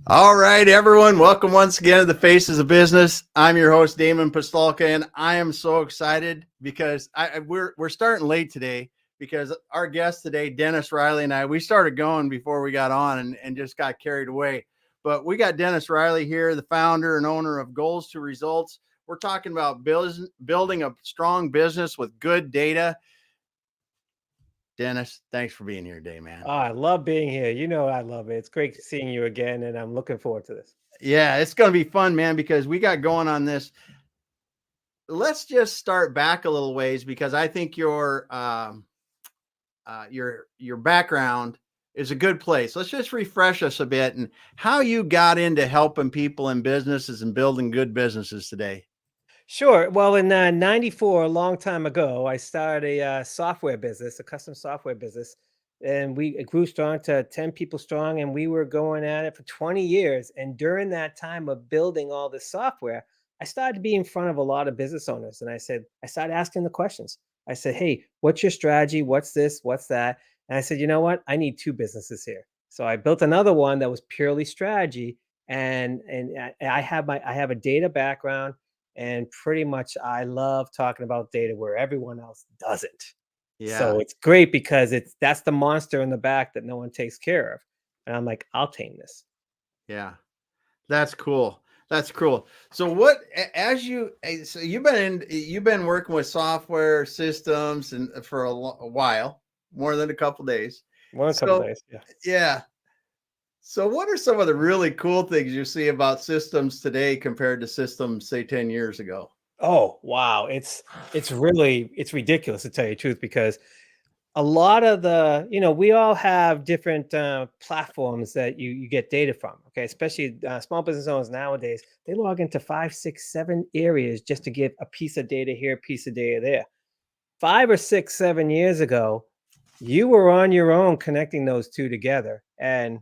All right, everyone. Welcome once again to the Faces of Business. I'm your host, Damon Pistolka, and I am so excited because we're starting late today because our guest today, Dennis Riley, and we started going before we got on and just got carried away. But we got Dennis Riley here, the founder and owner of Goals to Results. We're talking about building a strong business with good data. Dennis, thanks for being here today, man. Oh, I love being here. You know I love it. It's great seeing you again, and I'm looking forward to this. Yeah, it's going to be fun, man, because we got going on this. Let's just start back a little ways because I think your background is a good place. Let's just refresh us a bit and how you got into helping people in businesses and building good businesses today. Sure. Well, in '94, a long time ago, I started a software business, a custom software business, and it grew strong to 10 people strong, and we were going at it for 20 years. And during that time of building all this software, I started to be in front of a lot of business owners, and I started asking the questions. I said, "Hey, what's your strategy? What's this? What's that?" And I said, "You know what? I need two businesses here." So I built another one that was purely strategy, and I have a data background, and pretty much I love talking about data where everyone else doesn't. Yeah, So it's great because that's the monster in the back that no one takes care of. And I'm like, I'll tame this. yeah, that's cool. That's cool. So what as you so you've been working with software systems and for a while, more than a couple days. One a couple So days. Yeah. yeah, so, what are some of the really cool things you see about systems today compared to systems, say, 10 years ago? Oh, wow. It's ridiculous to tell you the truth because a lot of we all have different platforms that you get data from. Okay, especially small business owners nowadays, they log into 5, 6, 7 areas just to get a piece of data here, a piece of data there. 5 or 6, 7 years ago, you were on your own connecting those two together. And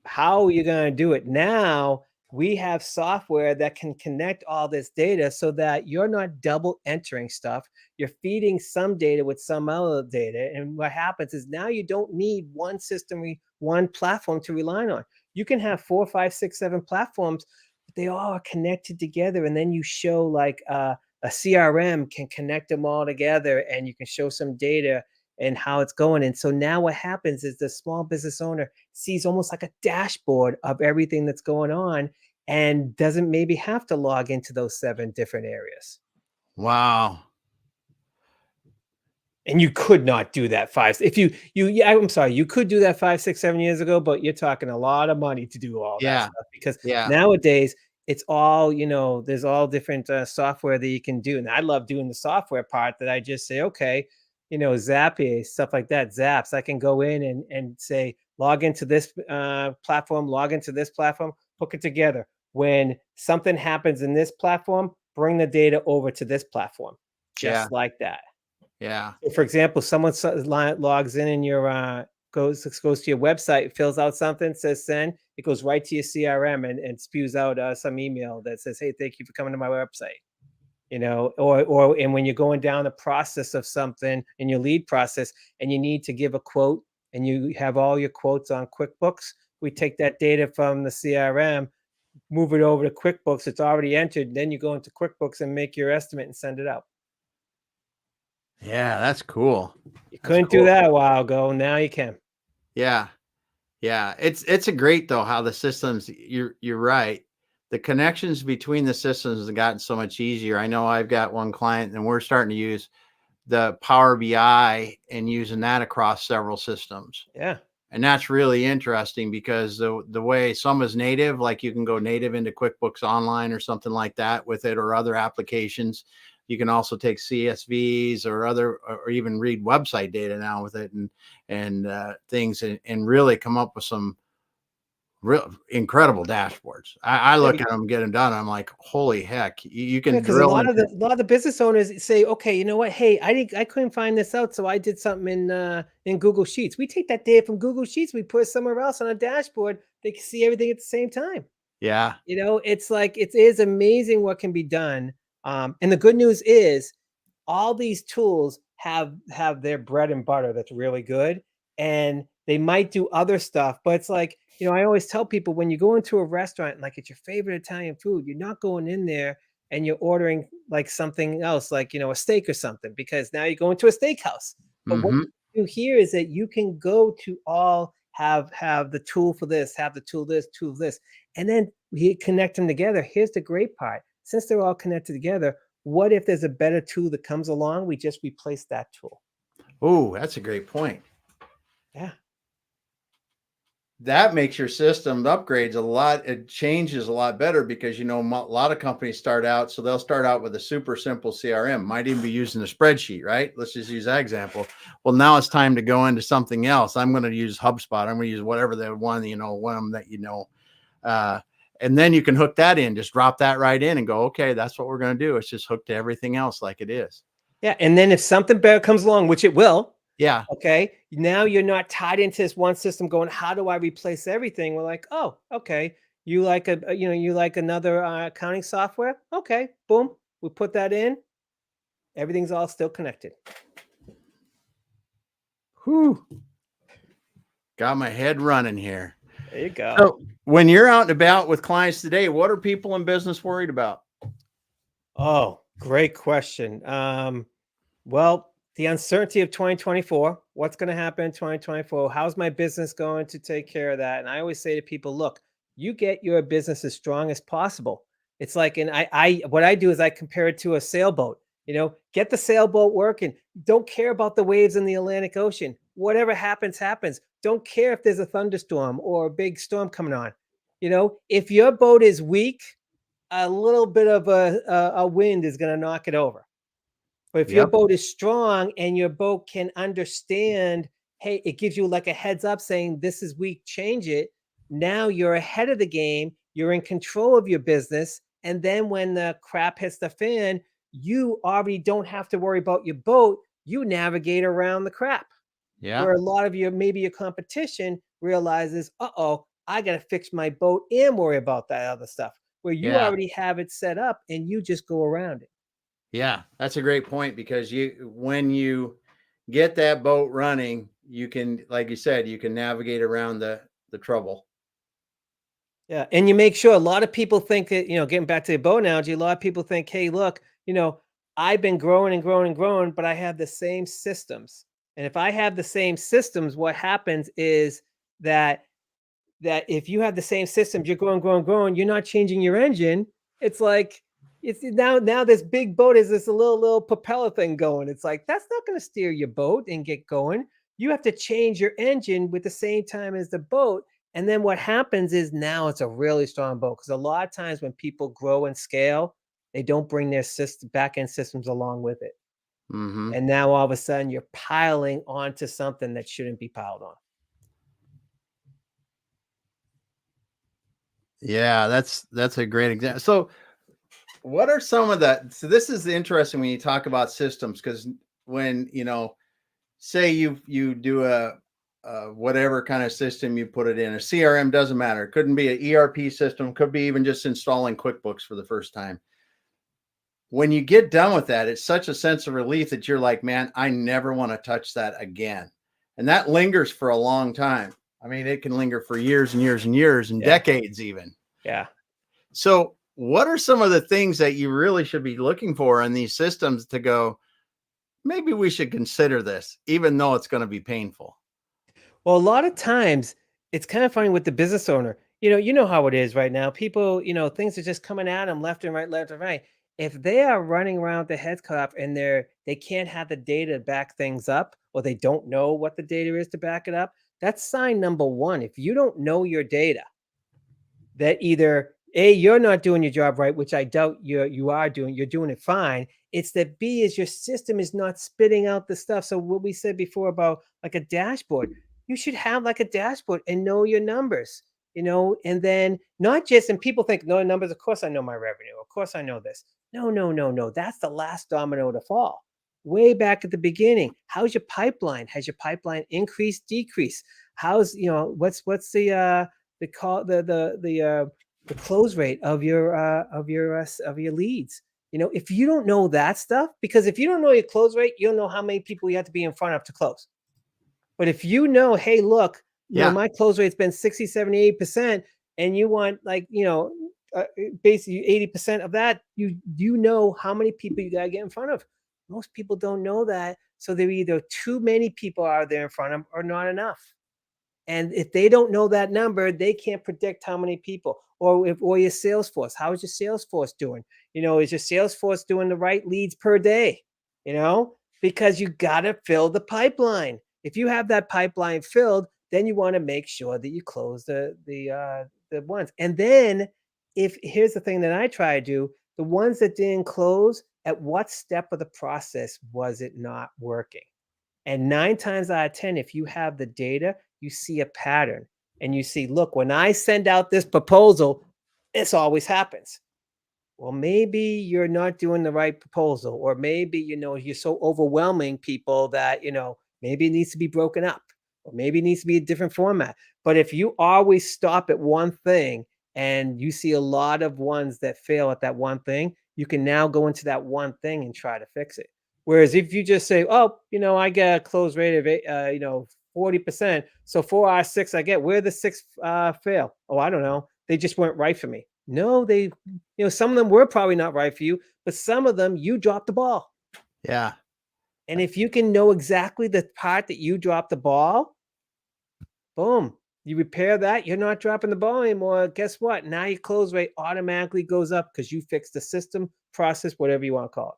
how are you going to do it now? We have software that can connect all this data so that you're not double entering stuff. You're feeding some data with some other data. And what happens is now you don't need one system, one platform to rely on. You can have 4, 5, 6, 7 platforms, but they all are connected together. And then you show a CRM can connect them all together, and you can show some data and how it's going. And so now what happens is the small business owner sees almost like a dashboard of everything that's going on and doesn't maybe have to log into those 7 different areas. Wow. And you could not do that if yeah, I'm sorry, you could do that 5, 6, 7 years ago, but you're talking a lot of money to do all that Yeah. stuff because Yeah. nowadays it's all, there's all different software that you can do. And I love doing the software part that I just say, okay, Zapier, stuff like that, Zaps, I can go in and say, log into this platform, log into this platform, hook it together. When something happens in this platform, bring the data over to this platform, Yeah. just like that. Yeah. So for example, someone logs in your goes to your website, fills out something, says send, it goes right to your CRM and spews out some email that says, "Hey, thank you for coming to my website." Or and when you're going down the process of something in your lead process and you need to give a quote and you have all your quotes on QuickBooks, we take that data from the CRM, move it over to QuickBooks. It's already entered. Then you go into QuickBooks and make your estimate and send it out. Yeah. That's cool. You That's couldn't do cool. that a while ago. Now you can. Yeah. Yeah. It's a great though how the systems you're right. The connections between the systems have gotten so much easier. I know I've got one client and we're starting to use the Power BI and using that across several systems. Yeah. And that's really interesting because the way some is native, like you can go native into QuickBooks Online or something like that with it, or other applications. You can also take CSVs or or even read website data now with it and things and really come up with some real incredible dashboards. I Yeah, look at them, get them done. I'm like, holy heck, you yeah, can because a drill lot of into. the business owners say, okay, you know what? Hey, I couldn't find this out, so I did something in Google Sheets. We take that data from Google Sheets, we put it somewhere else on a dashboard. They can see everything at the same time. Yeah, It's like it is amazing what can be done. And the good news is all these tools have their bread and butter that's really good, and They might do other stuff, but it's like, I always tell people when you go into a restaurant, like it's your favorite Italian food, you're not going in there and you're ordering like something else, like, a steak or something, because now you go into a steakhouse. But what Mm-hmm. you do here is that you can go to all have the tool for this, have the tool this, tool this, and then we connect them together. Here's the great part. Since they're all connected together, what if there's a better tool that comes along? We just replace that tool. Oh, that's a great point. Yeah. That makes your system upgrades a lot. It changes a lot better because, a lot of companies start out. So they'll start out with a super simple CRM, might even be using a spreadsheet, right? Let's just use that example. Well, now it's time to go into something else. I'm going to use HubSpot. I'm going to use whatever the one, one that, and then you can hook that in, just drop that right in and go, okay, that's what we're going to do. It's just hooked to everything else like it is. Yeah. And then if something better comes along, which it will, yeah. Okay. Now you're not tied into this one system going, how do I replace everything? We're like, oh, okay. You like you like another accounting software? Okay. Boom. We put that in. Everything's all still connected. Whew. Got my head running here. There you go. So when you're out and about with clients today, what are people in business worried about? Oh, great question. Well, the uncertainty of 2024, what's going to happen in 2024? How's my business going to take care of that? And I always say to people, look, you get your business as strong as possible. It's like, and what I do is I compare it to a sailboat. Get the sailboat working. Don't care about the waves in the Atlantic Ocean. Whatever happens, happens. Don't care if there's a thunderstorm or a big storm coming on. If your boat is weak, a little bit of a wind is going to knock it over. But if your boat is strong and your boat can understand, hey, it gives you like a heads up saying this is weak, change it. Now you're ahead of the game. You're in control of your business. And then when the crap hits the fan, you already don't have to worry about your boat. You navigate around the crap. Yeah. Where a lot of maybe your competition realizes, uh-oh, I got to fix my boat and worry about that other stuff. Where you already have it set up and you just go around it. Yeah, that's a great point because when you get that boat running, you can, like you said, you can navigate around the trouble. Yeah. And you make sure a lot of people think that, getting back to the boat analogy, a lot of people think, hey, look, I've been growing and growing and growing, but I have the same systems. And if I have the same systems, what happens is that if you have the same systems, you're growing, growing, growing, you're not changing your engine. It's like, it's now this big boat is this little propeller thing going. It's like, that's not going to steer your boat and get going. You have to change your engine with the same time as the boat. And then what happens is now it's a really strong boat. Because a lot of times when people grow and scale, they don't bring their back-end systems along with it. Mm-hmm. And now all of a sudden you're piling onto something that shouldn't be piled on. Yeah, that's a great example. So what are some of so this is interesting when you talk about systems, because when, say you do a whatever kind of system you put it in, a CRM, doesn't matter. It couldn't be an ERP system, could be even just installing QuickBooks for the first time. When you get done with that, it's such a sense of relief that you're like, man, I never want to touch that again. And that lingers for a long time. I mean, it can linger for years and years and years and decades even. Yeah. So what are some of the things that you really should be looking for in these systems to go, maybe we should consider this, even though it's going to be painful? Well, a lot of times it's kind of funny with the business owner. You know how it is right now. People, things are just coming at them left and right, left and right. If they are running around with their heads cut off and they can't have the data to back things up, or they don't know what the data is to back it up, that's sign number one. If you don't know your data, that either A, you're not doing your job right, which I doubt you are doing, you're doing it fine. It's that B is your system is not spitting out the stuff. So what we said before about like a dashboard, you should have like a dashboard and know your numbers, and then not just, and people think, no numbers, of course I know my revenue. Of course I know this. No. That's the last domino to fall. Way back at the beginning, how's your pipeline? Has your pipeline increased, decreased? How's, what's the call the close rate of your leads? If you don't know that stuff, because if you don't know your close rate, you don't know how many people you have to be in front of to close. But if you know, hey, look, Yeah. my close rate's been 60, 70, 80%, and you want like, basically 80% of that, you know how many people you got to get in front of. Most people don't know that. So they're either too many people out there in front of them or not enough. And if they don't know that number, they can't predict how many people. Or your sales force. How is your sales force doing? Is your sales force doing the right leads per day? Because you got to fill the pipeline. If you have that pipeline filled, then you want to make sure that you close the ones. And then if here's the thing that I try to do, the ones that didn't close, at what step of the process was it not working? And 9 times out of 10, if you have the data, you see a pattern and you see, look, when I send out this proposal, this always happens. Well, maybe you're not doing the right proposal, or maybe, you're so overwhelming people that, maybe it needs to be broken up, or maybe it needs to be a different format. But if you always stop at one thing and you see a lot of ones that fail at that one thing, you can now go into that one thing and try to fix it. Whereas if you just say, oh, I get a close rate of 40%. So 4 out of 6 I get. Where the 6 fail? Oh, I don't know. They just weren't right for me. No, some of them were probably not right for you, but some of them you dropped the ball. Yeah. And if you can know exactly the part that you dropped the ball, boom, you repair that, you're not dropping the ball anymore. Guess what? Now your close rate automatically goes up because you fixed the system, process, whatever you want to call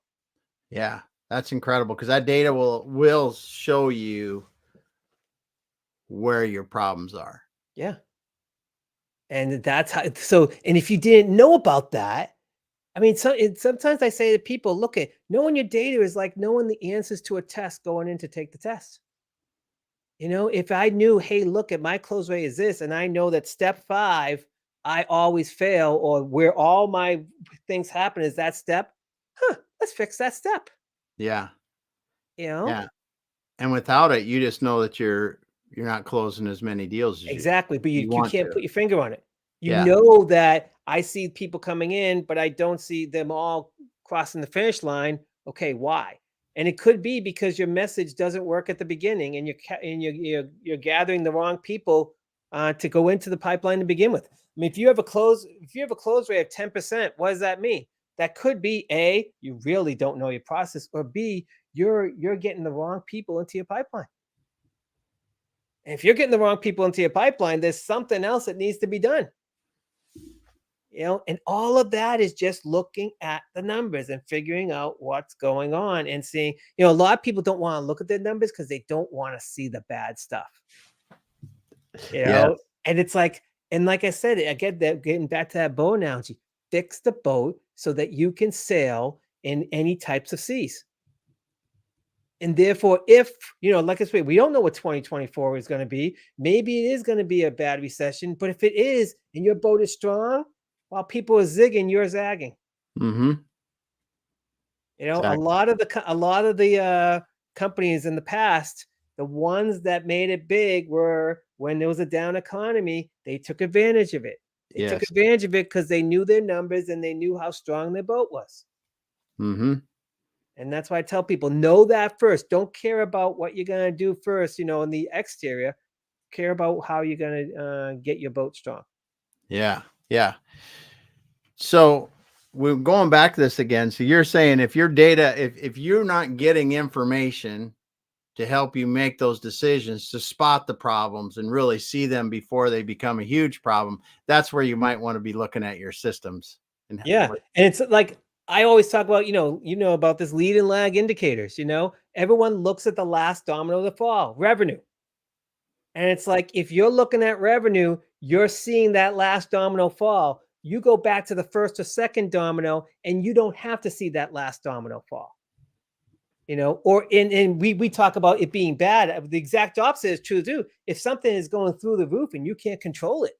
it. Yeah. That's incredible, because that data will show you where your problems are. Yeah. And that's how, and if you didn't know about that, I mean, sometimes I say to people, look, knowing your data is like knowing the answers to a test going in to take the test. If I knew, hey, look, at my close rate is this, and I know that step 5, I always fail, or where all my things happen is that step, let's fix that step. Yeah. Yeah. Yeah. And without it, you just know that you're not closing as many deals as Exactly. But you want can't to. put your finger on it. You Yeah. know that I see people coming in, but I don't see them all crossing the finish line. Okay, why? And it could be because your message doesn't work at the beginning, and you're gathering the wrong people to go into the pipeline to begin with. I mean, if you have a close rate of 10%, what does that mean? That could be A, you really don't know your process, or B, you're getting the wrong people into your pipeline. And if you're getting the wrong people into your pipeline, there's something else that needs to be done. And all of that is just looking at the numbers and figuring out what's going on and seeing, a lot of people don't want to look at their numbers because they don't want to see the bad stuff. Yeah. And it's like, and like I said, I get that, getting back to that boat analogy, fix the boat so that you can sail in any types of seas. And therefore, if, like I said, we don't know what 2024 is going to be. Maybe it is going to be a bad recession, but if it is, and your boat is strong, while people are zigging, you're zagging. Mm-hmm. Exactly. A lot of the companies in the past, the ones that made it big were when there was a down economy, they took advantage of it. They took advantage of it because they knew their numbers and they knew how strong their boat was. Mm-hmm. And that's why I tell people, know that first. Don't care about what you're going to do first, in the exterior. Care about how you're going to get your boat strong. Yeah. Yeah. So we're going back to this again. So you're saying if your data, if you're not getting information to help you make those decisions, to spot the problems and really see them before they become a huge problem, that's where you might want to be looking at your systems. And and it's like, I always talk about, about this lead and lag indicators. Everyone looks at the last domino to fall, revenue. And it's like, if you're looking at revenue, you're seeing that last domino fall. You go back to the first or second domino and you don't have to see that last domino fall. Or we talk about it being bad. The exact opposite is true too. If something is going through the roof and you can't control it,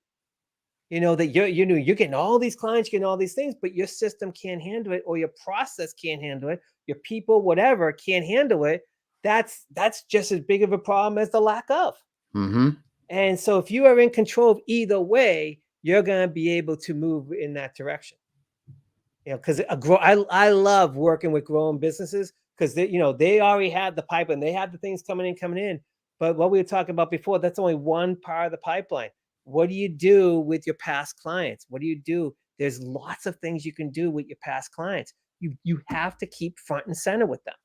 that you're getting all these clients, getting all these things, but your system can't handle it, or your process can't handle it, your people, whatever, can't handle it. That's just as big of a problem as the lack of. Mm-hmm. And so if you are in control of either way, you're going to be able to move in that direction. Because I love working with growing businesses, because they already had the pipe and they had the things coming in. But what we were talking about before, that's only one part of the pipeline. What do you do with your past clients? What do you do? There's lots of things you can do with your past clients. You have to keep front and center with them.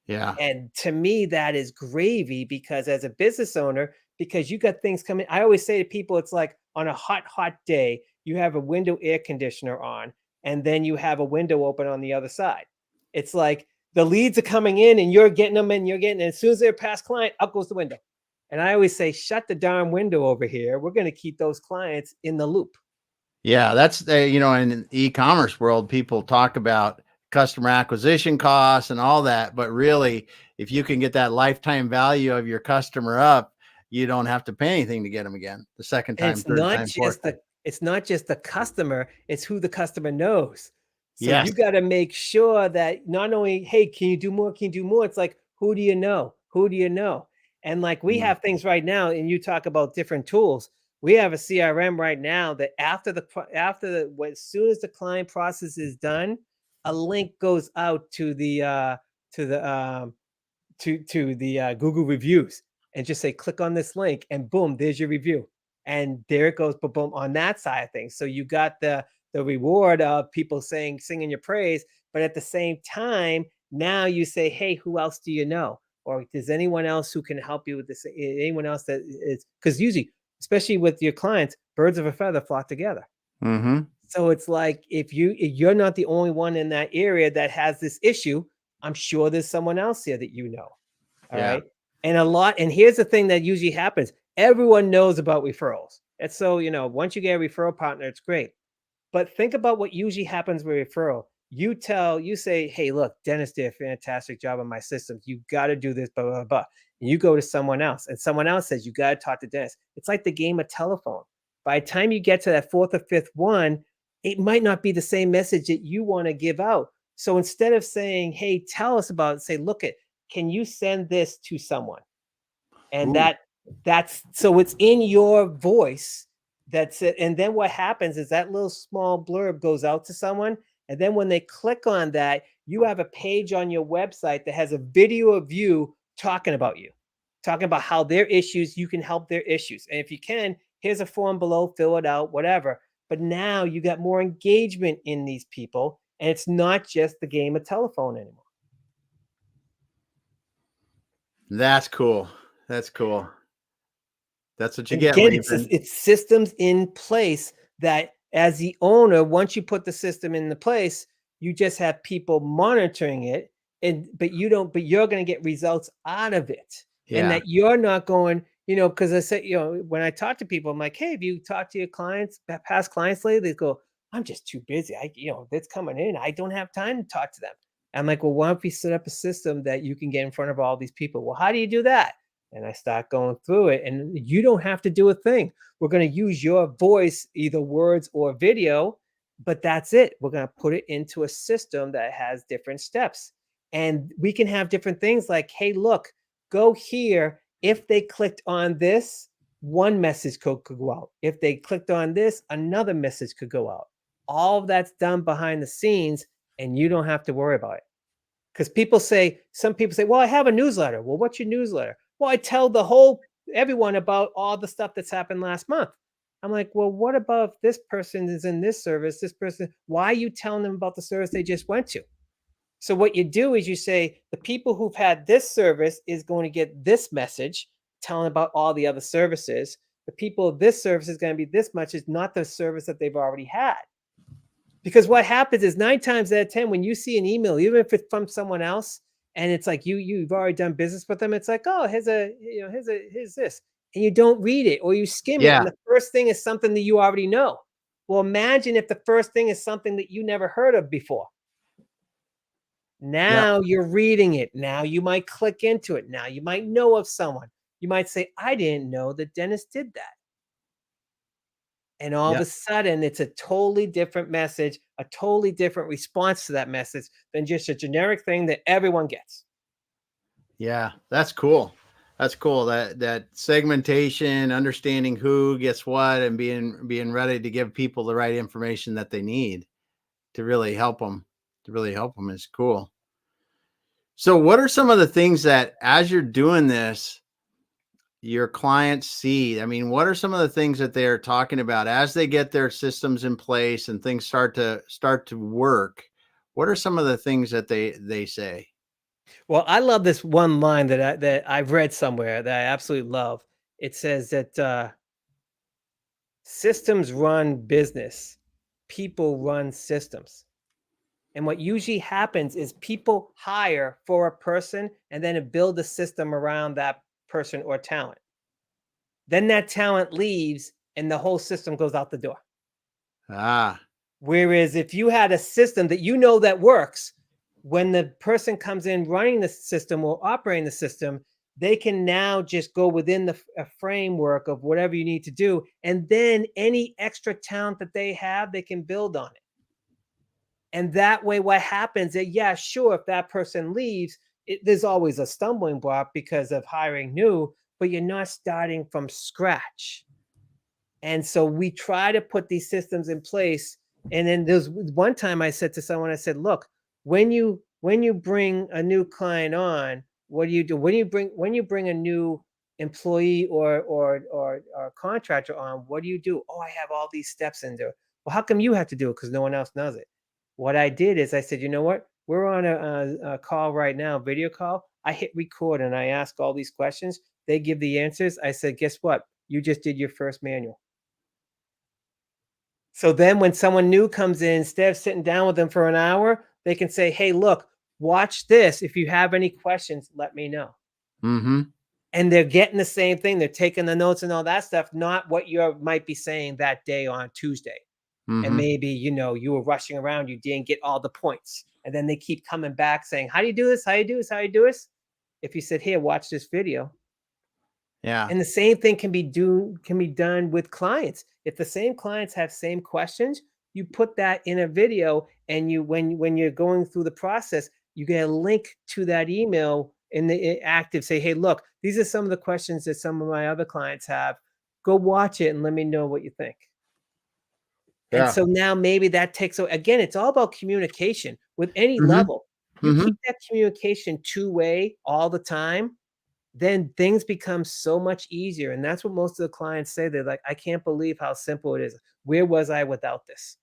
Yeah. And to me, that is gravy, because as a business owner, because you got things coming. I always say to people, it's like on a hot day, you have a window air conditioner on, and then you have a window open on the other side. It's like the leads are coming in and you're getting them, and as soon as they're past client, up goes the window. And I always say, shut the darn window over here. We're going to keep those clients in the loop. Yeah, that's in the e-commerce world, people talk about customer acquisition costs and all that, but really, if you can get that lifetime value of your customer up, you don't have to pay anything to get them again the second And time, third time, fourth time. it's not just the customer, it's who the customer knows. So Yes. you got to make sure that not only, hey, can you do more? Can you do more? It's like, who do you know? Who do you know? And like we have things right now, and you talk about different tools. We have a CRM right now that as soon as the client process is done, a link goes out to the Google reviews, and just say, click on this link, and boom, there's your review. And there it goes, boom, boom, on that side of things. So you got the reward of people singing your praise, but at the same time, now you say, hey, who else do you know? Or does anyone else who can help you with this? Anyone else that is, because usually, especially with your clients, birds of a feather flock together. Mm-hmm. So it's like, if you're not the only one in that area that has this issue, I'm sure there's someone else here that you know. All Yeah. right. And here's the thing that usually happens. Everyone knows about referrals. And so, once you get a referral partner, it's great. But think about what usually happens with referral. You say, hey, look, Dennis did a fantastic job on my systems. You got to do this, blah, blah, blah. And you go to someone else, and someone else says, you got to talk to Dennis. It's like the game of telephone. By the time you get to that fourth or fifth one, it might not be the same message that you want to give out. So instead of saying, hey, tell us about it, say, look, can you send this to someone? And Ooh. that's so it's in your voice. That's it. And then what happens is that little small blurb goes out to someone. And then when they click on that, you have a page on your website that has a video of you talking about how their issues, you can help their issues. And if you can, here's a form below, fill it out, whatever. But now you got more engagement in these people. And it's not just the game of telephone anymore. That's cool. That's cool. That's what you And get again, when you've it's systems in place that, as the owner, once you put the system into place, you just have people monitoring it, but you're going to get results out of it. And yeah. that you're not going, because I said, when I talk to people, I'm like, hey, have you talked to your clients, past clients lately? They go, I'm just too busy. That's coming in. I don't have time to talk to them. I'm like, well, why don't we set up a system that you can get in front of all these people? Well, how do you do that? And I start going through it, and you don't have to do a thing. We're going to use your voice, either words or video, but that's it. We're going to put it into a system that has different steps. And we can have different things like, hey, look, go here. If they clicked on this, one message could go out. If they clicked on this, another message could go out. All of that's done behind the scenes, and you don't have to worry about it. Because some people say, well, I have a newsletter. Well, what's your newsletter? Well, I tell everyone about all the stuff that's happened last month. I'm like, well, what about if this person is in this service? This person, why are you telling them about the service they just went to? So what you do is you say, the people who've had this service is going to get this message telling about all the other services. The people of this service is going to be this much, is not the service that they've already had. Because what happens is 9 times out of 10, when you see an email, even if it's from someone else, and it's like you've already done business with them, it's like, oh, here's this, and you don't read it, or you skim it, Yeah. and the first thing is something that you already know. Well, imagine if the first thing is something that you never heard of before. Now you're reading it. Now you might click into it. Now you might know of someone. You might say, I didn't know that Dennis did that. And all of a sudden, it's a totally different message, a totally different response to that message than just a generic thing that everyone gets. Yeah, that's cool. That's cool. That segmentation, understanding who gets what, and being ready to give people the right information that they need to really help them. Is cool. So, what are some of the things that, as you're doing this, your clients see? I mean, what are some of the things that they're talking about as they get their systems in place and things start to work? What are some of the things that they say? Well, I love this one line that I've read somewhere that I absolutely love. It says that systems run business, people run systems. And what usually happens is people hire for a person and then build a system around that person or talent. Then that talent leaves and the whole system goes out the door. Ah, Whereas if you had a system that you know that works, when the person comes in running the system or operating the system, they can now just go within the framework of whatever you need to do. And then any extra talent that they have, they can build on it. And that way, what happens is, yeah, sure, if that person leaves, there's always a stumbling block because of hiring new, but you're not starting from scratch. And so we try to put these systems in place. And then there's one time I said to someone, I said, look, when you bring a new client on, what do you do? When you bring a new employee or contractor on, what do you do? Oh, I have all these steps in there. Well, how come you have to do it? Because no one else does it. What I did is I said, you know what? We're on a call right now, video call. I hit record and I ask all these questions. They give the answers. I said, guess what? You just did your first manual. So then when someone new comes in, instead of sitting down with them for an hour, they can say, hey, look, watch this. If you have any questions, let me know. mm-hmm. And they're getting the same thing. They're taking the notes and all that stuff, not what you might be saying that day on Tuesday. And Mm-hmm. maybe, you were rushing around, you didn't get all the points. And then they keep coming back saying, how do you do this? How do you do this? How do you do this? If you said, here, watch this video. Yeah. And the same thing can be done with clients. If the same clients have same questions, you put that in a video, and when you're going through the process, you get a link to that email in the active. Say, hey, look, these are some of the questions that some of my other clients have. Go watch it and let me know what you think. And Yeah. so now maybe that takes, so again, it's all about communication with any Mm-hmm. level. You Mm-hmm. keep that communication two-way all the time, then things become so much easier. And that's what most of the clients say. They're like, I can't believe how simple it is. Where was I without this?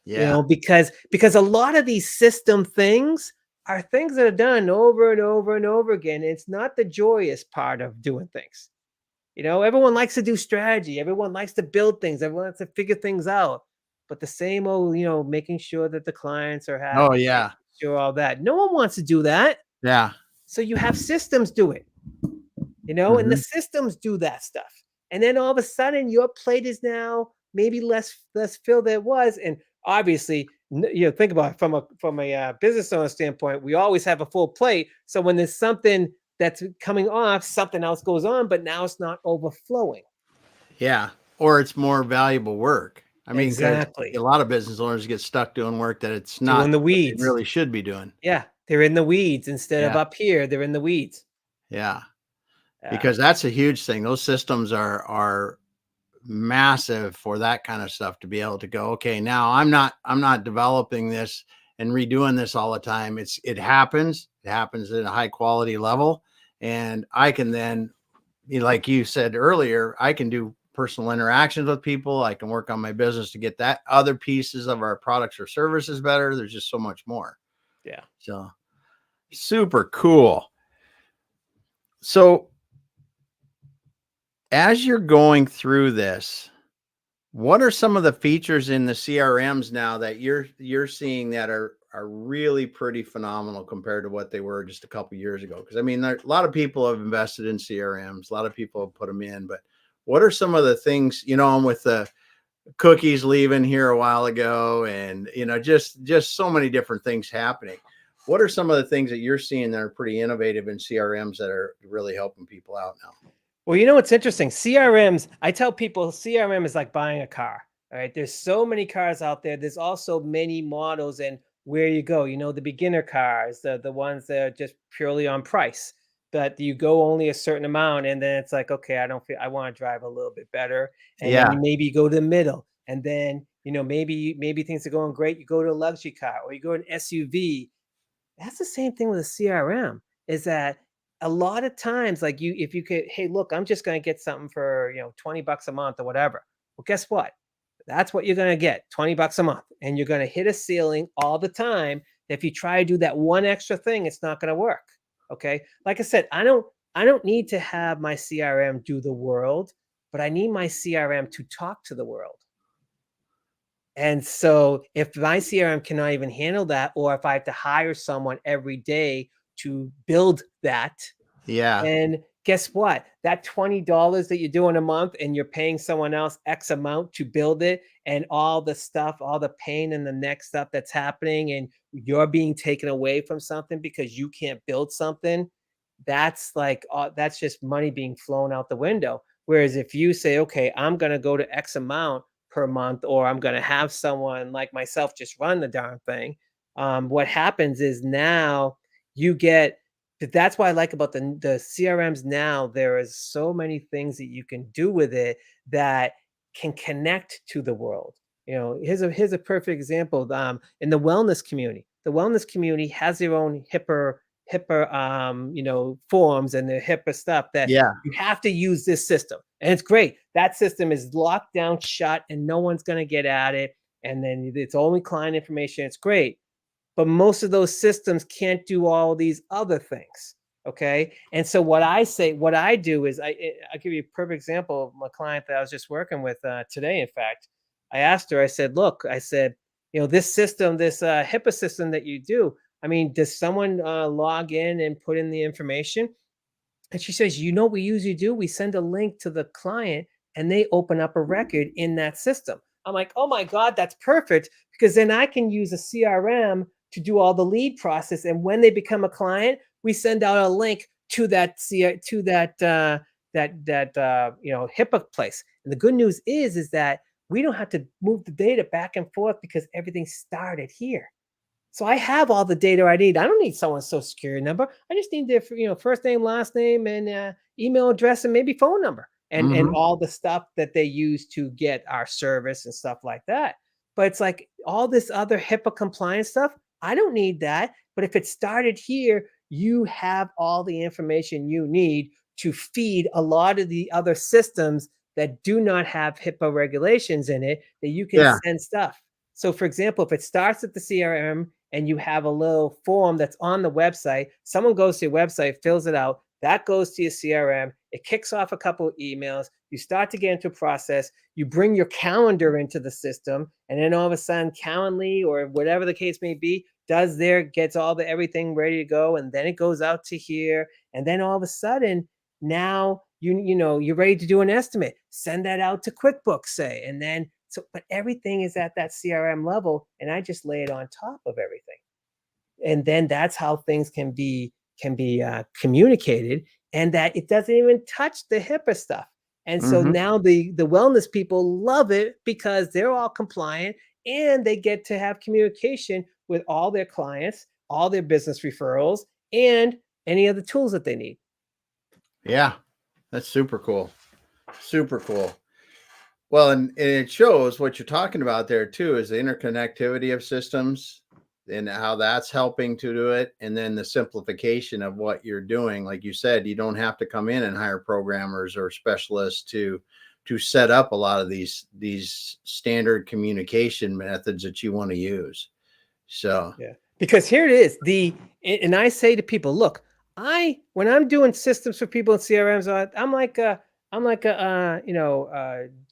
Yeah. Because a lot of these system things are things that are done over and over and over again. It's not the joyous part of doing things. Everyone likes to do strategy. Everyone likes to build things. Everyone likes to figure things out. But the same old, making sure that the clients are Oh happy, yeah. making sure all that. No one wants to do that. Yeah. So you have systems do it. And the Mm-hmm. systems do that stuff. And then all of a sudden your plate is now maybe less filled than it was. And obviously, think about it from a business owner standpoint, we always have a full plate. So when there's something that's coming off, something else goes on, but now it's not overflowing. Yeah. Or it's more valuable work. I mean, because a Exactly. lot of business owners get stuck doing work that it's Doing not the what they weeds. really should be doing. Yeah. They're in the weeds instead of Yeah. up here. They're in the weeds. Yeah. Yeah. Because that's a huge thing. Those systems are massive for that kind of stuff to be able to go, okay, now I'm not developing this and redoing this all the time. It happens at a high quality level. And I can then, like you said earlier, I can do personal interactions with people. I can work on my business to get that other pieces of our products or services better. There's just so much more. Yeah. So super cool. So as you're going through this, what are some of the features in the CRMs now that you're seeing that are really pretty phenomenal compared to what they were just a couple years ago? Because I mean, a lot of people have invested in CRMs, a lot of people have put them in, but what are some of the things, and with the cookies leaving here a while ago, and just so many different things happening. What are some of the things that you're seeing that are pretty innovative in CRMs that are really helping people out now? Well, what's interesting? CRMs, I tell people CRM is like buying a car. All right. There's so many cars out there. There's also many models and where you go, the beginner cars, the ones that are just purely on price. But you go only a certain amount, and then it's like, okay, I want to drive a little bit better. And then Yeah, maybe you go to the middle. And then, maybe things are going great. You go to a luxury car or you go to an SUV. That's the same thing with a CRM, is that a lot of times, like if you could, hey, look, I'm just going to get something for, $20 a month or whatever. Well, guess what? That's what you're going to get, $20 a month. And you're going to hit a ceiling all the time. If you try to do that one extra thing, it's not going to work. Okay. Like I said, I don't need to have my CRM do the world, but I need my CRM to talk to the world. And so if my CRM cannot even handle that, or if I have to hire someone every day to build that, Yeah. and guess what? That $20 that you're doing a month and you're paying someone else X amount to build it, and all the stuff, all the pain and the next stuff that's happening, and you're being taken away from something because you can't build something, that's like, that's just money being flown out the window. Whereas if you say, okay, I'm going to go to X amount per month, or I'm going to have someone like myself just run the darn thing, what happens is now you get, that's what I like about the CRMs now. There is so many things that you can do with it that can connect to the world. Here's a perfect example. In the wellness community, has their own HIPAA forms and the HIPAA stuff that Yeah. you have to use this system. And it's great. That system is locked down shut and no one's going to get at it. And then it's only client information. It's great. But most of those systems can't do all these other things. Okay. And so what I do is I'll give you a perfect example of my client that I was just working with today. In fact, I asked her, I said, look, this system, this HIPAA system that you do, I mean, does someone log in and put in the information? And she says, what we usually do? We send a link to the client and they open up a record in that system. I'm like, oh my God, that's perfect, because then I can use a CRM to do all the lead process. And when they become a client, we send out a link to that HIPAA place. And the good news is that we don't have to move the data back and forth because everything started here. So I have all the data I need. I don't need someone's social security number. I just need their, first name, last name, and email address, and maybe phone number, and Mm-hmm. all the stuff that they use to get our service and stuff like that. But it's like all this other HIPAA compliance stuff. I don't need that. But if it started here, you have all the information you need to feed a lot of the other systems that do not have HIPAA regulations in it, that you can Yeah. send stuff. So, for example, if it starts at the CRM and you have a little form that's on the website, someone goes to your website, fills it out, that goes to your CRM, it kicks off a couple of emails, you start to get into a process, you bring your calendar into the system, and then all of a sudden Calendly, or whatever the case may be, gets all the everything ready to go, and then it goes out to here, and then all of a sudden now you're ready to do an estimate, send that out to QuickBooks, say, and then but everything is at that CRM level, and I just lay it on top of everything. And then that's how things can be communicated, and that it doesn't even touch the HIPAA stuff. And so Mm-hmm. now the wellness people love it because they're all compliant, and they get to have communication with all their clients, all their business referrals, and any of the tools that they need. Yeah. That's super cool. Super cool. Well, and it shows what you're talking about there too, is the interconnectivity of systems and how that's helping to do it. And then the simplification of what you're doing. Like you said, you don't have to come in and hire programmers or specialists to set up a lot of these standard communication methods that you want to use. So Yeah, because here it is. And I say to people, look, when I'm doing systems for people in CRMs, I'm like a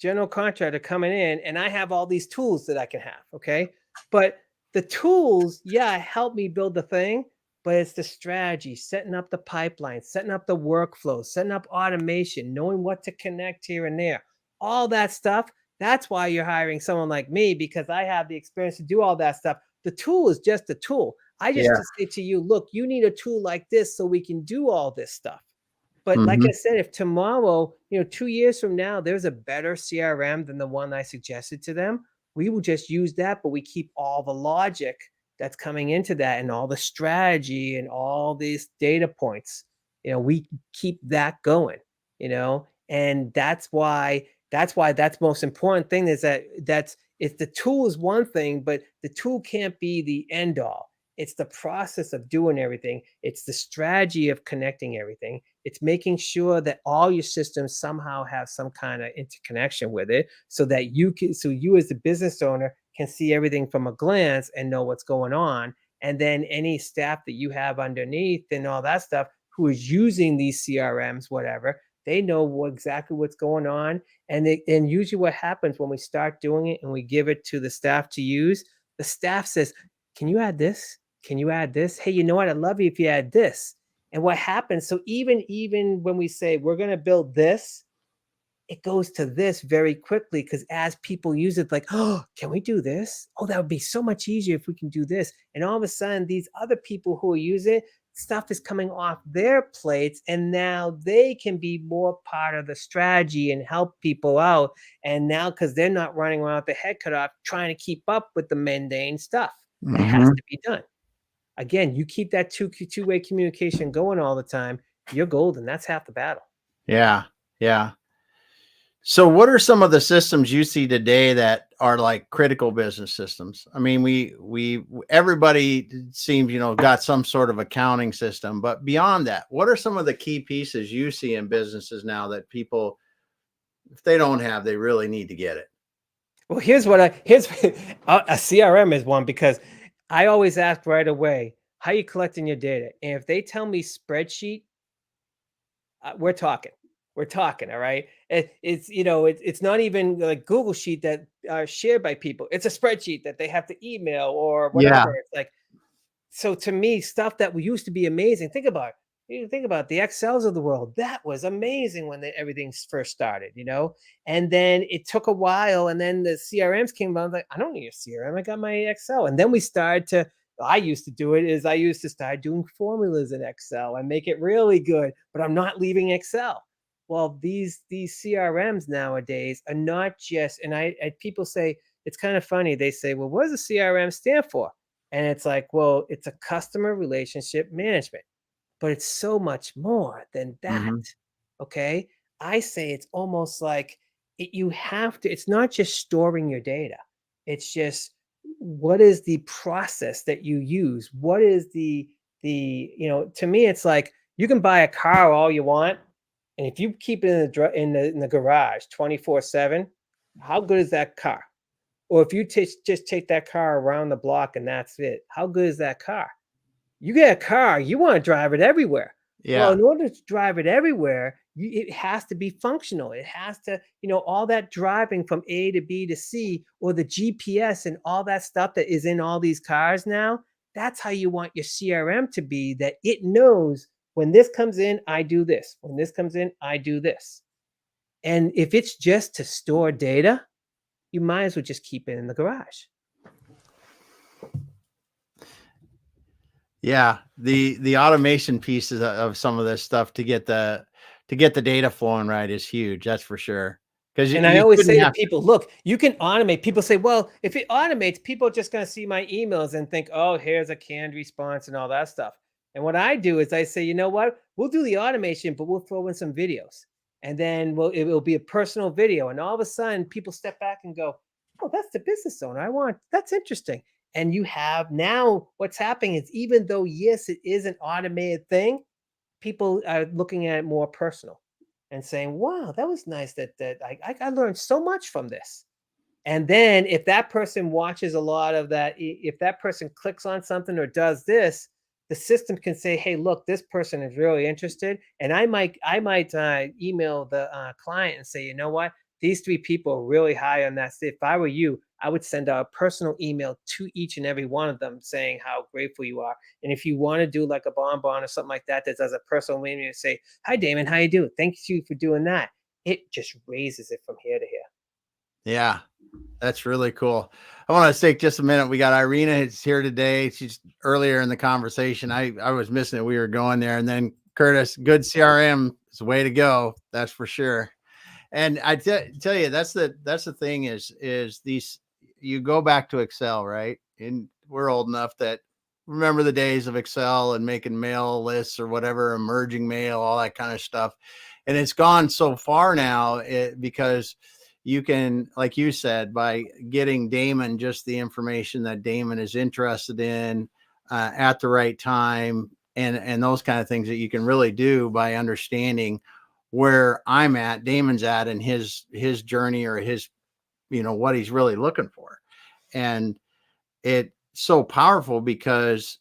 general contractor coming in, and I have all these tools that I can have. Okay, but the tools, yeah, help me build the thing, but it's the strategy, setting up the pipeline, setting up the workflow, setting up automation, knowing what to connect here and there, all that stuff. That's why you're hiring someone like me, because I have the experience to do all that stuff. The tool is just a tool. I just yeah. to say to you, look, you need a tool like this so we can do all this stuff. But like Mm-hmm. I said, if tomorrow, 2 years from now, there's a better CRM than the one I suggested to them, we will just use that, but we keep all the logic that's coming into that, and all the strategy and all these data points. We keep that going, and that's most important thing, is that it's the tool is one thing, but the tool can't be the end all. It's the process of doing everything. It's the strategy of connecting everything. It's making sure that all your systems somehow have some kind of interconnection with it so that you as the business owner can see everything from a glance and know what's going on. And then any staff that you have underneath and all that stuff who is using these CRMs, whatever, they know exactly what's going on. And usually what happens when we start doing it and we give it to the staff to use, the staff says, can you add this? Can you add this? Hey, you know what? I'd love you if you add this. And what happens? So even when we say we're going to build this, it goes to this very quickly because as people use it, like, oh, can we do this? Oh, that would be so much easier if we can do this. And all of a sudden, these other people who use it, stuff is coming off their plates, and now they can be more part of the strategy and help people out. And now, because they're not running around with their head cut off, trying to keep up with the mundane stuff that has to be done. Again, you keep that two-way communication going all the time, you're golden. That's half the battle. Yeah. Yeah. So what are some of the systems you see today that are like critical business systems? I mean, everybody seems, got some sort of accounting system, but beyond that, what are some of the key pieces you see in businesses now that people, if they don't have, they really need to get it? Well, here's a CRM is one, because I always ask right away, how are you collecting your data? And if they tell me spreadsheet, we're talking. We're talking, all right? It's not even like Google Sheet that are shared by people. It's a spreadsheet that they have to email or Yeah. whatever. It's like, so to me, stuff that used to be amazing. Think about it. You think about the Excels of the world. That was amazing when everything first started, and then it took a while. And then the CRMs came out. I was like, I don't need a CRM. I got my Excel. And then we started to, I used to start doing formulas in Excel and make it really good, but I'm not leaving Excel. Well, these CRMs nowadays are not just, and people say, it's kind of funny. They say, well, what does a CRM stand for? And it's like, well, it's a customer relationship management, but it's so much more than that. Mm-hmm. Okay. I say it's almost like it's not just storing your data. It's just, what is the process that you use? What is to me, it's like you can buy a car all you want. And if you keep it in the garage 24/7, how good is that car? Or if you just take that car around the block and that's it, how good is that car? You get a car, you want to drive it everywhere. Well, Yeah. in order to drive it everywhere, it has to be functional. It has to, all that driving from A to B to C, or the GPS and all that stuff that is in all these cars now. That's how you want your CRM to be, that it knows when this comes in, I do this. When this comes in, I do this. And if it's just to store data, you might as well just keep it in the garage. Yeah. The automation pieces of some of this stuff to get the data flowing right is huge. That's for sure. Because And I always say to people, look, you can automate. People say, well, if it automates, people are just going to see my emails and think, oh, here's a canned response and all that stuff. And what I do is I say, you know what? We'll do the automation, but we'll throw in some videos. And then it will be a personal video. And all of a sudden, people step back and go, oh, that's the business owner. That's interesting. And you have now, what's happening is, even though, yes, it is an automated thing, people are looking at it more personal and saying, wow, that was nice that I learned so much from this. And then if that person watches a lot of that, if that person clicks on something or does this, the system can say, hey, look, this person is really interested. And I might email the client and say, you know what? These 3 people are really high on that. If I were you, I would send out a personal email to each and every one of them saying how grateful you are. And if you want to do like a bonbon or something like that does a personal email, say, hi, Damon, how you doing? Thank you for doing that. It just raises it from here to here. Yeah. That's really cool. I want to take just a minute. We got Irina is here today. She's earlier in the conversation. I was missing it. We were going there. And then Curtis, good CRM is the way to go. That's for sure. And I tell you, that's the thing is these, you go back to Excel, right? And we're old enough that remember the days of Excel and making mail lists or whatever, emerging mail, all that kind of stuff. And it's gone so far now because you can, like you said, by getting Damon just the information that Damon is interested in, at the right time, and those kind of things that you can really do by understanding where I'm at, Damon's at, and his journey, or his, what he's really looking for. And it's so powerful because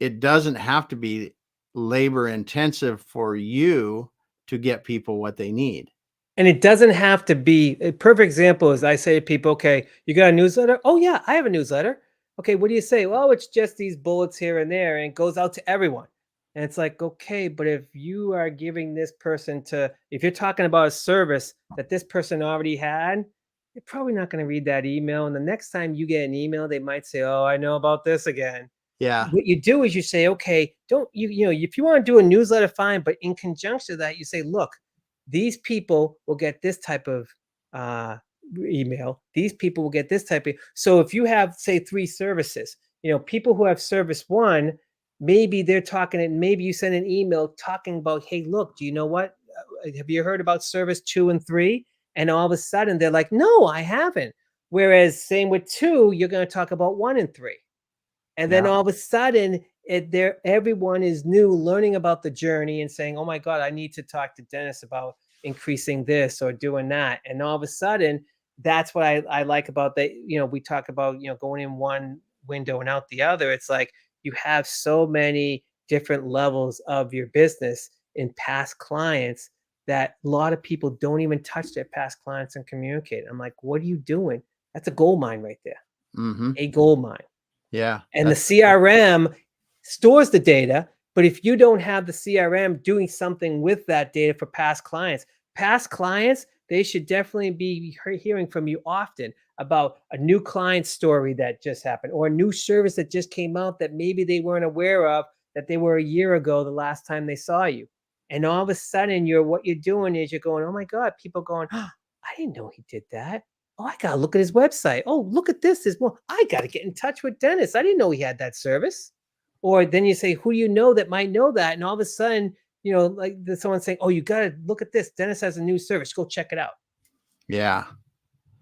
it doesn't have to be labor intensive for you to get people what they need. And it doesn't have to be a perfect example is I say to people, okay, you got a newsletter? Oh yeah, I have a newsletter. Okay, what do you say? Well, it's just these bullets here and there, and it goes out to everyone. And it's like, okay, but if you are giving this person if you're talking about a service that this person already had, they're probably not going to read that email. And the next time you get an email, they might say, oh, I know about this again. Yeah. What you do is you say, okay, don't if you want to do a newsletter, fine. But in conjunction to that, you say, look, these people will get this type of uh, email. These people will get this type of. So if you have, say, 3 services, people who have service 1, maybe they're talking, and maybe you send an email talking about, hey, look, do you know what? Have you heard about service 2 and 3? And all of a sudden they're like, no, I haven't. Whereas same with 2, you're going to talk about 1 and 3. And then Yeah. all of a sudden, everyone is new, learning about the journey and saying, "Oh my God, I need to talk to Dennis about increasing this or doing that." And all of a sudden, that's what I like about that. We talk about going in one window and out the other. It's like you have so many different levels of your business in past clients that a lot of people don't even touch their past clients and communicate. I'm like, what are you doing? That's a gold mine right there. Mm-hmm. A gold mine. Yeah. And the CRM stores the data, but if you don't have the CRM doing something with that data for past clients, they should definitely be hearing from you often about a new client story that just happened, or a new service that just came out that maybe they weren't aware of, that they were a year ago the last time they saw you. And all of a sudden, what you're doing is you're going, oh my God, people going, oh, I didn't know he did that. Oh, I gotta look at his website. Oh, look at this. There's more. I gotta get in touch with Dennis. I didn't know he had that service. Or then you say, who do you know that might know that? And all of a sudden, like someone's saying, oh, you gotta look at this. Dennis has a new service. Go check it out. Yeah.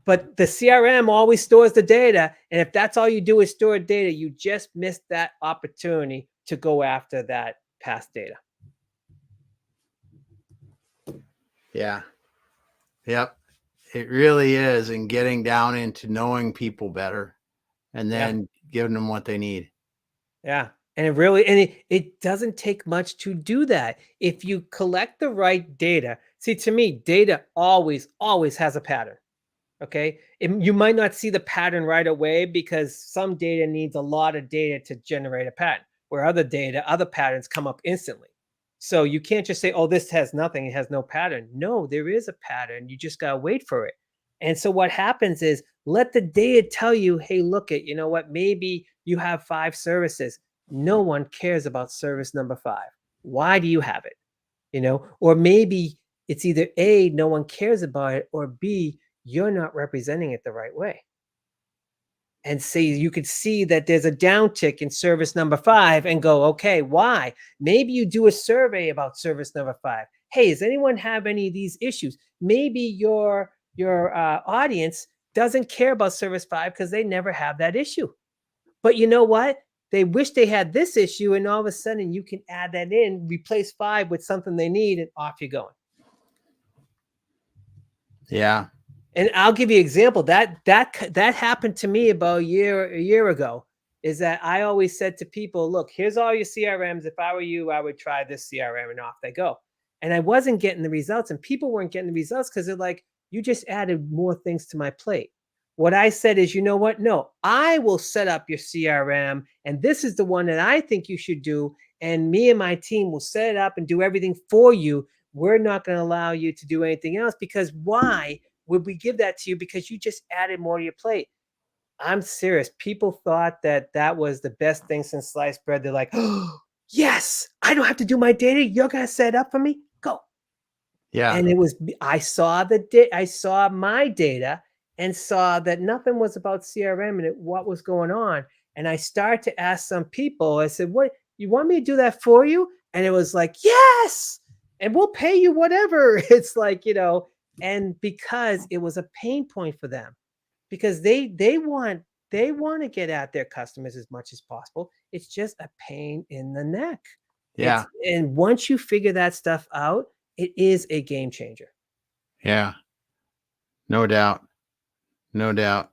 But the CRM always stores the data. And if that's all you do is store data, you just missed that opportunity to go after that past data. Yeah. Yep. It really is. And getting down into knowing people better, and then giving them what they need. Yeah. And it doesn't take much to do that. If you collect the right data, see, to me, data always has a pattern. Okay. You might not see the pattern right away because some data needs a lot of data to generate a pattern, where other patterns come up instantly. So you can't just say, oh, this has nothing. It has no pattern. No, there is a pattern. You just got to wait for it. And so what happens is let the data tell you, hey, look at, you know what, maybe you have 5 services. No one cares about service number 5. Why do you have it? Or maybe it's either A, no one cares about it, or B, you're not representing it the right way. And say you could see that there's a downtick in service number 5 and go, okay, why? Maybe you do a survey about service number 5. Hey, does anyone have any of these issues? Maybe your audience doesn't care about service 5 because they never have that issue. But you know what? They wish they had this issue, and all of a sudden you can add that in, replace 5 with something they need, and off you're going. Yeah. And I'll give you an example. That happened to me about a year ago. Is that I always said to people, look, here's all your CRMs. If I were you, I would try this CRM, and off they go. And I wasn't getting the results, and people weren't getting the results because they're like, you just added more things to my plate. What I said is, you know what? No, I will set up your CRM, and this is the one that I think you should do. And me and my team will set it up and do everything for you. We're not going to allow you to do anything else, because why would we give that to you? Because you just added more to your plate. I'm serious. People thought that was the best thing since sliced bread. They're like, oh, yes, I don't have to do my data. You're going to set it up for me. Go. Yeah. And I saw my data and saw that nothing was about CRM and what was going on. And I started to ask some people, I said, what, you want me to do that for you? And it was like, yes, and we'll pay you whatever. It's like, and because it was a pain point for them, because they want They want to get at their customers as much as possible. It's just a pain in the neck. Yeah. And once you figure that stuff out, it is a game changer. Yeah. No doubt. No doubt.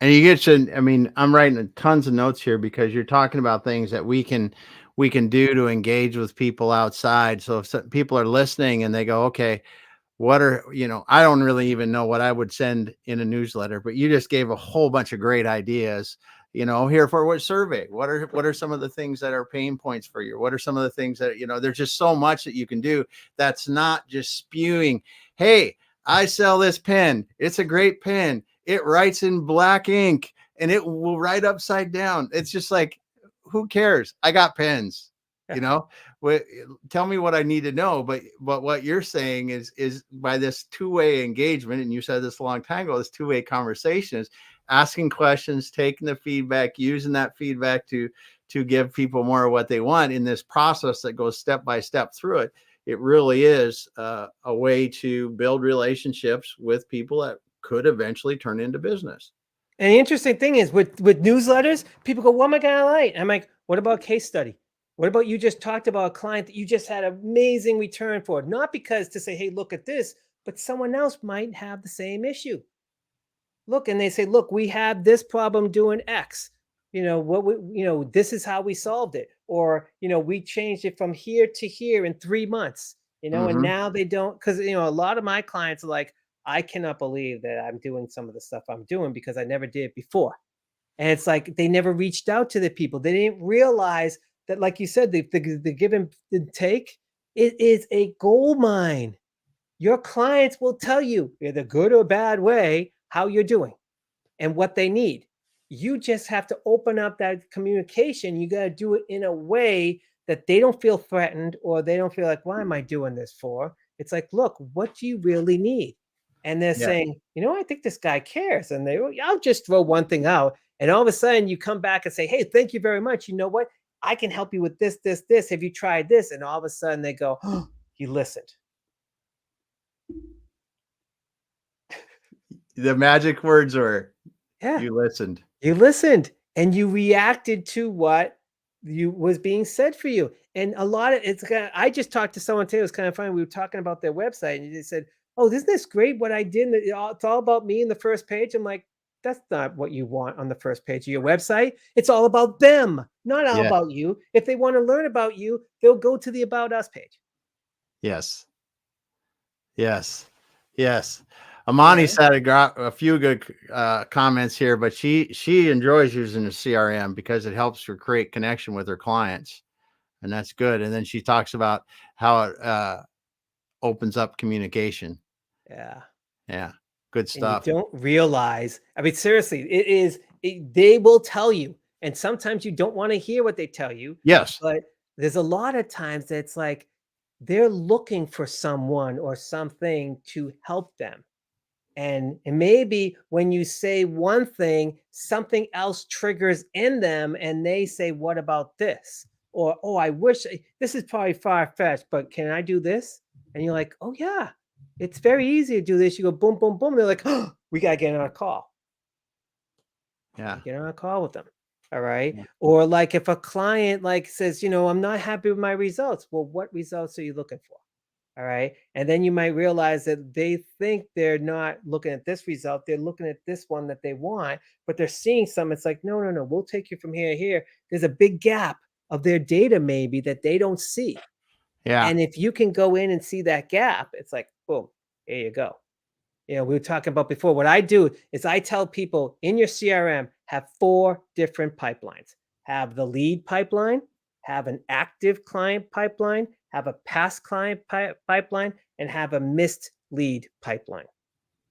And you get to, I mean, I'm writing tons of notes here because you're talking about things that we can do to engage with people outside. So if people are listening and they go, okay, what are, I don't really even know what I would send in a newsletter, but you just gave a whole bunch of great ideas. Here for what survey? What are some of the things that are pain points for you? What are some of the things that, there's just so much that you can do that's not just spewing, hey, I sell this pen. It's a great pen. It writes in black ink and it will write upside down. It's just like, who cares? I got pens, you know. Tell me what I need to know. But what you're saying is by this two-way engagement, and you said this a long time ago, this two-way conversation is asking questions, taking the feedback, using that feedback to give people more of what they want in this process that goes step by step through it. It really is a way to build relationships with people that could eventually turn into business. And the interesting thing is with newsletters, people go, what am I going to write? I'm like, what about case study? What about you just talked about a client that you just had an amazing return for? Not because to say, hey, look at this, but someone else might have the same issue. Look, and they say, look, we have this problem doing X. This is how we solved it. Or, we changed it from here to here in 3 months, and now they don't, because, a lot of my clients are like, I cannot believe that I'm doing some of the stuff I'm doing because I never did it before. And it's like they never reached out to the people. They didn't realize that, like you said, the give and take, it is a gold mine. Your clients will tell you, either good or bad way, how you're doing and what they need. You just have to open up that communication. You got to do it in a way that they don't feel threatened or they don't feel like, why am I doing this for? It's like, look, what do you really need? And they're Yeah. saying, I think this guy cares. And I'll just throw one thing out. And all of a sudden you come back and say, hey, thank you very much. You know what? I can help you with this, this, this. Have you tried this? And all of a sudden they go, oh, you listened. The magic words were, Yeah. you listened. You listened and you reacted to what you was being said for you. And a lot of I just talked to someone today. It was kind of funny. We were talking about their website and they said, oh, isn't this great what I did? It's all about me in the first page. I'm like, that's not what you want on the first page of your website. It's all about them, not all Yeah. about you. If they want to learn about you, they'll go to the About Us page. Yes. Yes. Yes. Amani said a few good comments here, but she enjoys using the CRM because it helps her create connection with her clients, and that's good. And then she talks about how it opens up communication. Yeah. Yeah, good And you stuff. don't realize, I mean, seriously, they will tell you. And sometimes you don't want to hear what they tell you. Yes. But there's a lot of times that it's like they're looking for someone or something to help them. And maybe when you say one thing, something else triggers in them and they say, what about this? Or, oh, I wish this is probably far fetched, but can I do this? And you're like, oh, yeah, it's very easy to do this. You go boom, boom, boom. They're like, oh, we got to get on a call. Yeah. Get on a call with them. All right. Yeah. Or like if a client like says, I'm not happy with my results. Well, what results are you looking for? All right. And then you might realize that they think they're not looking at this result. They're looking at this one that they want, but they're seeing some. It's like, no, no, no, we'll take you from here to here. There's a big gap of their data maybe that they don't see. Yeah. And if you can go in and see that gap, it's like, boom, here you go. We were talking about before. What I do is I tell people in your CRM, have 4 different pipelines. Have the lead pipeline, have an active client pipeline, have a past client pipeline, and have a missed lead pipeline.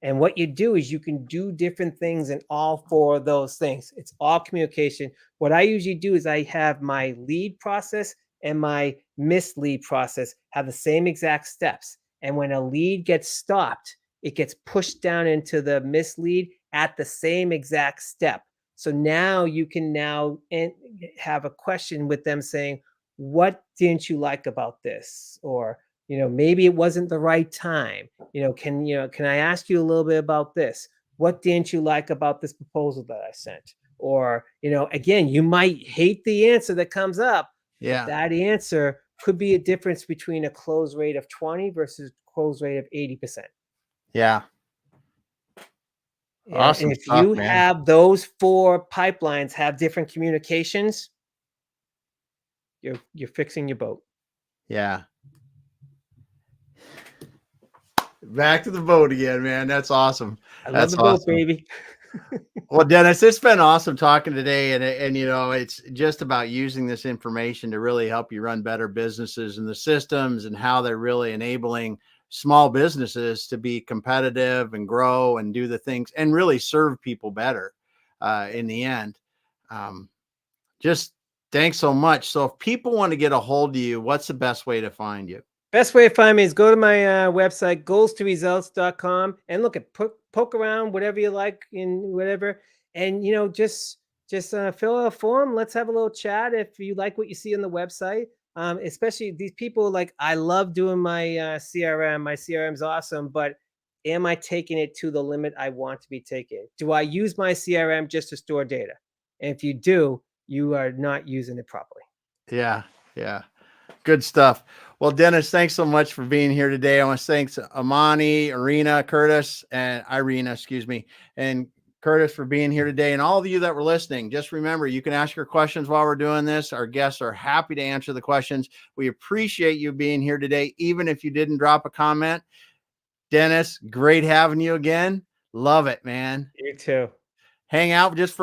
And what you do is you can do different things in all 4 of those things. It's all communication. What I usually do is I have my lead process and my missed lead process have the same exact steps. And when a lead gets stopped, it gets pushed down into the mislead at the same exact step. So now you can now have a question with them saying, what didn't you like about this? Or, maybe it wasn't the right time. Can I ask you a little bit about this? What didn't you like about this proposal that I sent? Or, again, you might hate the answer that comes up, but Yeah. that answer could be a difference between a close rate of 20 versus close rate of 80%. Yeah. Yeah, and Awesome if stuff, you man. have those 4 pipelines have different communications, you're fixing your boat. Yeah. Back to the boat again, man. That's awesome. I love That's the boat, awesome. baby. Well, Dennis, it's been awesome talking today, and it's just about using this information to really help you run better businesses and the systems and how they're really enabling small businesses to be competitive and grow and do the things and really serve people better in the end. Um, just thanks so much. So, if people want to get a hold of you, what's the best way to find you? Best way to find me is go to my website, goalstoresults.com, and look at poke around whatever you like in whatever, and just fill out a form. Let's have a little chat if you like what you see on the website. Especially these people, like, I love doing my CRM. My CRM is awesome, but am I taking it to the limit I want to be taking? Do I use my CRM just to store data? And if you do, you are not using it properly. Yeah, yeah. Good stuff. Well, Dennis, thanks so much for being here today. I want to thank Amani, Irina, excuse me, and Curtis for being here today. And all of you that were listening, just remember, you can ask your questions while we're doing this. Our guests are happy to answer the questions. We appreciate you being here today, even if you didn't drop a comment. Dennis, great having you again. Love it, man. You too. Hang out just for